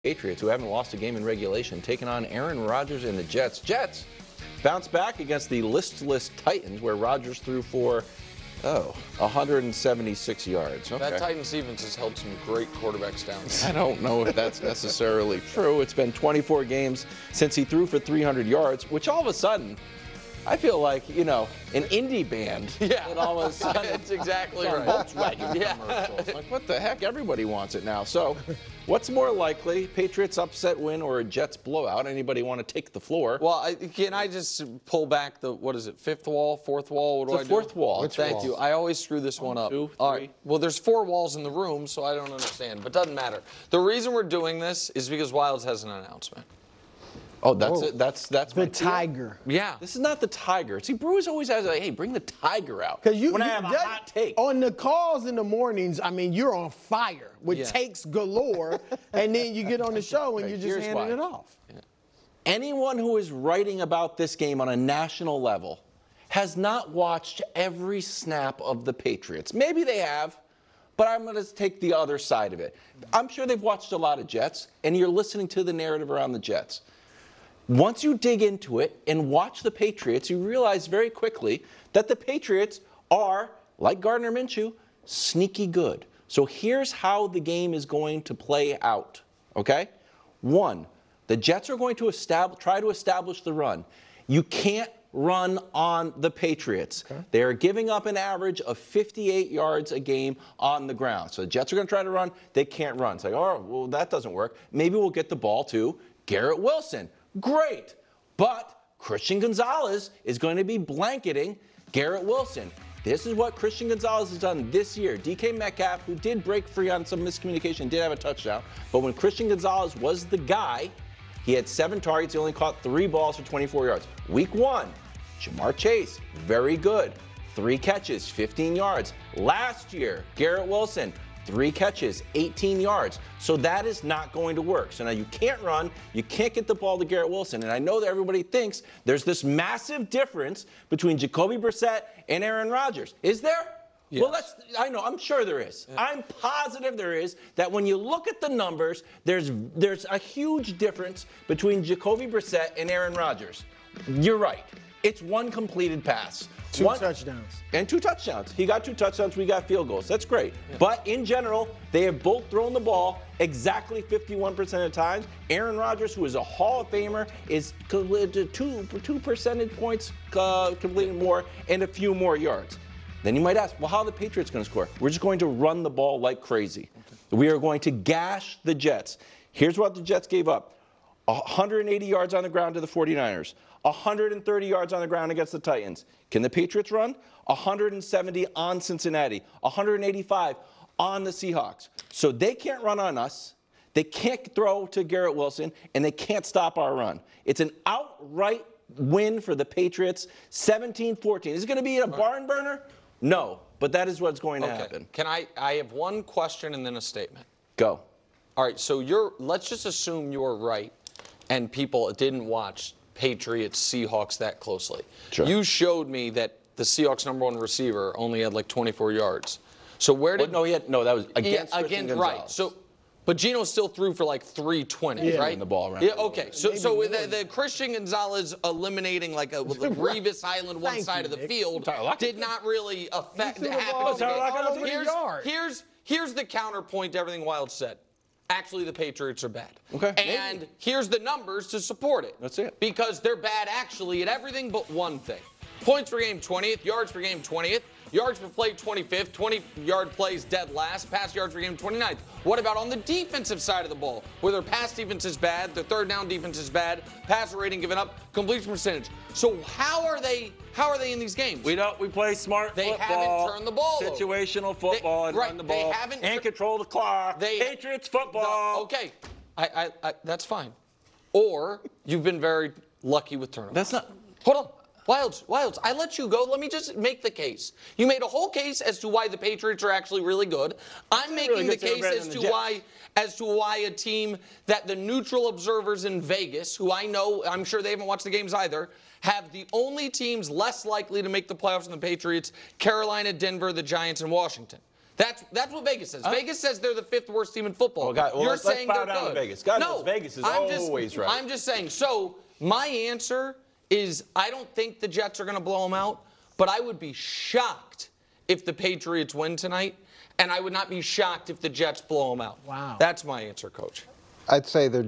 Patriots, who haven't lost a game in regulation, taking on Aaron Rodgers and the Jets. Jets bounce back against the listless Titans, where Rodgers threw for 176 yards. Okay. That Titans defense has held some great quarterbacks down. I don't know if that's necessarily true. It's been 24 games since he threw for 300 yards, which all of a sudden, I feel like, you know, an indie band. Yeah. And all of a sudden, it's exactly on right. Volkswagen Yeah. commercials. Like, what the heck? Everybody wants it now. So, what's more likely, Patriots upset win or a Jets blowout? Anybody want to take the floor? Well, can I just pull back the, what is it, fifth wall, fourth wall? What do I do? Fourth wall. Thank you. I always screw this one up. 2, 3. All right. Well, there's 4 walls in the room, so I don't understand. But doesn't matter. The reason we're doing this is because Wilds has an announcement. Oh, that's it. That's The Tiger. Yeah. This is not the Tiger. See, Brewers always has a, hey, bring the Tiger out. Because when I have a hot take. On the calls in the mornings, I mean, you're on fire with takes galore, and then you get on the show and you're just handing it off. Yeah. Anyone who is writing about this game on a national level has not watched every snap of the Patriots. Maybe they have, but I'm going to take the other side of it. I'm sure they've watched a lot of Jets, and you're listening to the narrative around the Jets. Once you dig into it and watch the Patriots, you realize very quickly that the Patriots are, like Gardner Minshew, sneaky good. So here's how the game is going to play out, okay? 1, the Jets are going to try to establish the run. You can't run on the Patriots. Okay. They are giving up an average of 58 yards a game on the ground. So the Jets are going to try to run. They can't run. It's like, oh, well, that doesn't work. Maybe we'll get the ball to Garrett Wilson. Great, but Christian Gonzalez is going to be blanketing Garrett Wilson. This is what Christian Gonzalez has done this year. DK Metcalf, who did break free on some miscommunication, did have a touchdown, but when Christian Gonzalez was the guy, he had 7 targets, he only caught 3 balls for 24 yards. Week 1, Jamar Chase, very good. 3 catches, 15 yards. Last year, Garrett Wilson, 3 catches, 18 yards. So that is not going to work. So now you can't run, you can't get the ball to Garrett Wilson. And I know that everybody thinks there's this massive difference between Jacoby Brissett and Aaron Rodgers. Is there? Yes. Well, I know, I'm sure there is. Yeah. I'm positive there is, that when you look at the numbers, there's a huge difference between Jacoby Brissett and Aaron Rodgers. You're right. It's 1 completed pass. 2 touchdowns. And 2 touchdowns. He got 2 touchdowns. We got field goals. That's great. Yeah. But in general, they have both thrown the ball exactly 51% of the time. Aaron Rodgers, who is a Hall of Famer, is 2 percentage points completing more and a few more yards. Then you might ask, well, how are the Patriots going to score? We're just going to run the ball like crazy. Okay. We are going to gash the Jets. Here's what the Jets gave up. 180 yards on the ground to the 49ers. 130 yards on the ground against the Titans. Can the Patriots run? 170 on Cincinnati. 185 on the Seahawks. So they can't run on us. They can't throw to Garrett Wilson, and they can't stop our run. It's an outright win for the Patriots, 17-14. Is it going to be a barn burner? No, but that is what's going to happen. Can I have one question and then a statement. Go. All right, so let's just assume you're right and people didn't watch Patriots Seahawks that closely. Sure. You showed me that the Seahawks #1 receiver only had like 24 yards. So where did that was against Christian Gonzalez. Right. So but Geno still threw for like 320, right? The ball around. Yeah, okay. So the Christian Gonzalez eliminating like a Revis Island one side of the field did not really affect happen. Here's the counterpoint to everything Wild said. Actually, the Patriots are bad. Okay. And here's the numbers to support it. That's it. Because they're bad actually at everything but one thing. Points per game, 20th. Yards per game, 20th. Yards per play, 25th. 20-yard plays dead last. Pass yards per game, 29th. What about on the defensive side of the ball? Where their pass defense is bad, their third down defense is bad, passer rating given up, completion percentage. So how are they in these games? We play smart football. They haven't turned the ball over. Situational football and run the ball and control the clock. Patriots football. Okay, that's fine. Or you've been very lucky with turnovers. That's not. Hold on. Wilds, I let you go. Let me just make the case. You made a whole case as to why the Patriots are actually really good. I'm making the case as to why a team that the neutral observers in Vegas, who I'm sure they haven't watched the games either, have the only teams less likely to make the playoffs than the Patriots, Carolina, Denver, the Giants, and Washington. That's what Vegas says. Vegas says they're the 5th worst team in football. Oh, God. Well, You're let's saying bow they're down good. to Vegas. God no, knows Vegas is always right. I'm just saying. So my answer is I don't think the Jets are going to blow them out, but I would be shocked if the Patriots win tonight, and I would not be shocked if the Jets blow them out. Wow. That's my answer, Coach. I'd say the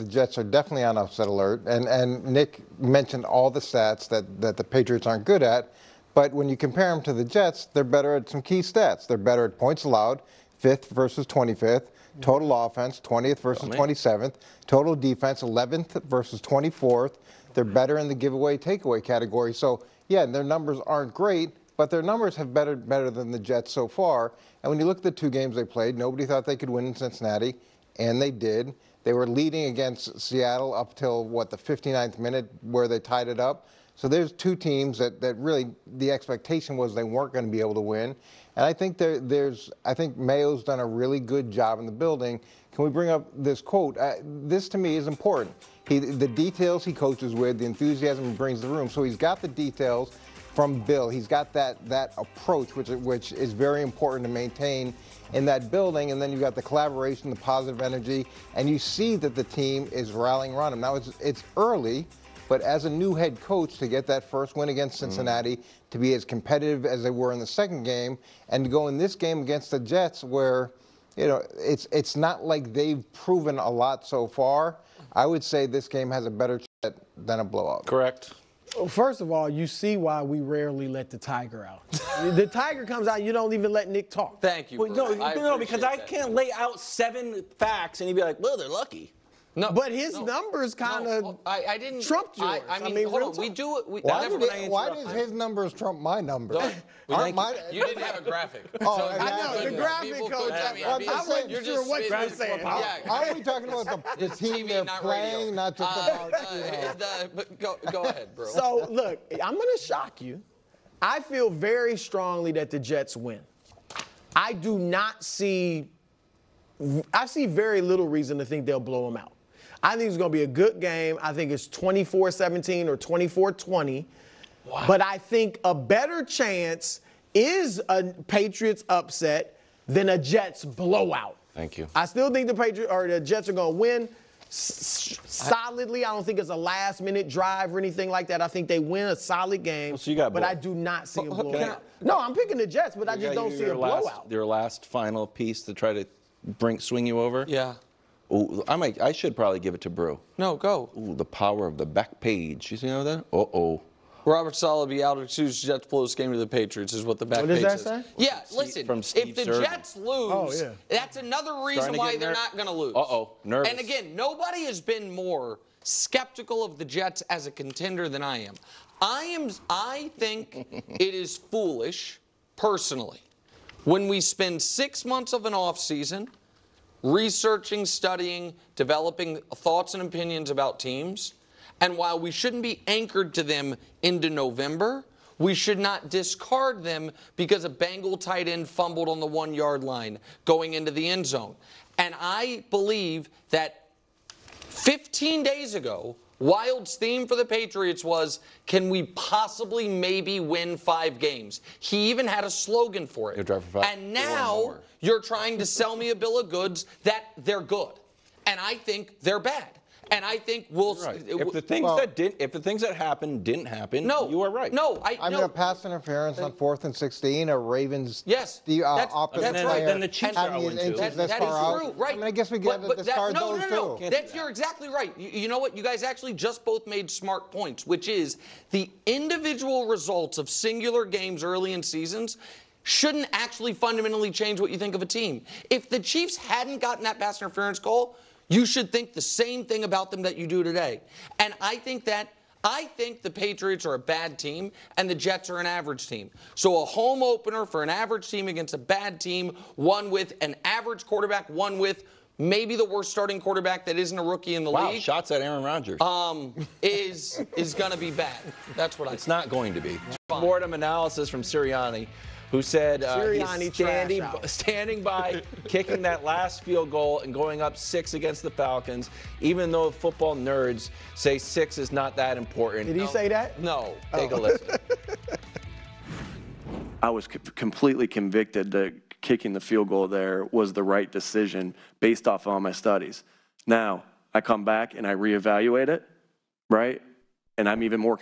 Jets are definitely on upset alert, and Nick mentioned all the stats that the Patriots aren't good at, but when you compare them to the Jets, they're better at some key stats. They're better at points allowed, 5th versus 25th, total offense, 20th versus 27th, total defense, 11th versus 24th. They're better in the giveaway takeaway category. So yeah, their numbers aren't great, but their numbers have better than the Jets so far. And when you look at the 2 games they played, nobody thought they could win in Cincinnati, and they did. They were leading against Seattle up till, the 59th minute where they tied it up. So there's 2 teams that really the expectation was they weren't going to be able to win. And I think I think Mayo's done a really good job in the building. Can we bring up this quote? This to me is important. The details he coaches with, the enthusiasm he brings to the room. So he's got the details from Bill. He's got that approach, which is very important to maintain in that building. And then you've got the collaboration, the positive energy, and you see that the team is rallying around him. Now it's early, but as a new head coach, to get that first win against Cincinnati, to be as competitive as they were in the second game, and to go in this game against the Jets where, it's not like they've proven a lot so far. I would say this game has a better chance than a blowout. Correct. Well, first of all, you see why we rarely let the Tiger out. The Tiger comes out, you don't even let Nick talk. Thank you. Well, no, because I can't lay out 7 facts and you'd be like, well, they're lucky. No, but his numbers kind of I didn't trumped yours. I mean hold on. We do it. Why does his numbers trump my numbers? You didn't have a graphic. Oh, so I know, the graphic coach. I wasn't sure what you were saying. Are we talking about the team they're playing, not just about, but go ahead, bro. So, look, I'm going to shock you. I feel very strongly that the Jets win. I see very little reason to think they'll blow them out. I think it's going to be a good game. I think it's 24-17 or 24-20. Wow. But I think a better chance is a Patriots upset than a Jets blowout. Thank you. I still think the Jets are going to win solidly. I don't think it's a last-minute drive or anything like that. I think they win a solid game. So you got but I do not see a blowout. No, I'm picking the Jets, but I just don't see a blowout. Your last final piece to try to swing you over? Yeah. Ooh, I should probably give it to Brew. No, go. Ooh, the power of the back page. You see that? Uh-oh. Robert Saleh be out to Jets blow this game to the Patriots is what the back page says. What does that say? Yeah, listen, if the Jets lose, that's another reason why they're not going to lose. Uh-oh, nervous. And again, nobody has been more skeptical of the Jets as a contender than I am. I think it is foolish, personally, when we spend 6 months of an offseason researching, studying, developing thoughts and opinions about teams, and while we shouldn't be anchored to them into November, we should not discard them because a Bengal tight end fumbled on the 1-yard line going into the end zone. And I believe that 15 days ago, Wild's theme for the Patriots was, can we possibly maybe win 5 games? He even had a slogan for it. You'll drive for 5. And now you're trying to sell me a bill of goods that they're good. And I think they're bad. And I think we'll. Right. If the things that happened didn't happen, no, you are right. No, I mean, a pass interference on 4th and 16, a Ravens. Yes, opposite player. Then the Chiefs are 0-2. That is true, right? I mean, I guess we get to discard those too. You're exactly right. You know what? You guys actually just both made smart points, which is the individual results of singular games early in seasons shouldn't actually fundamentally change what you think of a team. If the Chiefs hadn't gotten that pass interference call, you should think the same thing about them that you do today. And I think the Patriots are a bad team and the Jets are an average team. So a home opener for an average team against a bad team, one with an average quarterback, one with maybe the worst starting quarterback that isn't a rookie in the league. Wow, shots at Aaron Rodgers. Is going to be bad. That's what I think. It's not going to be. Boredom analysis from Sirianni, who said he's standing by kicking that last field goal and going up 6 against the Falcons, even though football nerds say 6 is not that important. Did he say that? No. Take a listen. I was completely convicted to kicking the field goal there was the right decision based off all my studies. Now, I come back and I reevaluate it, right? And I'm even more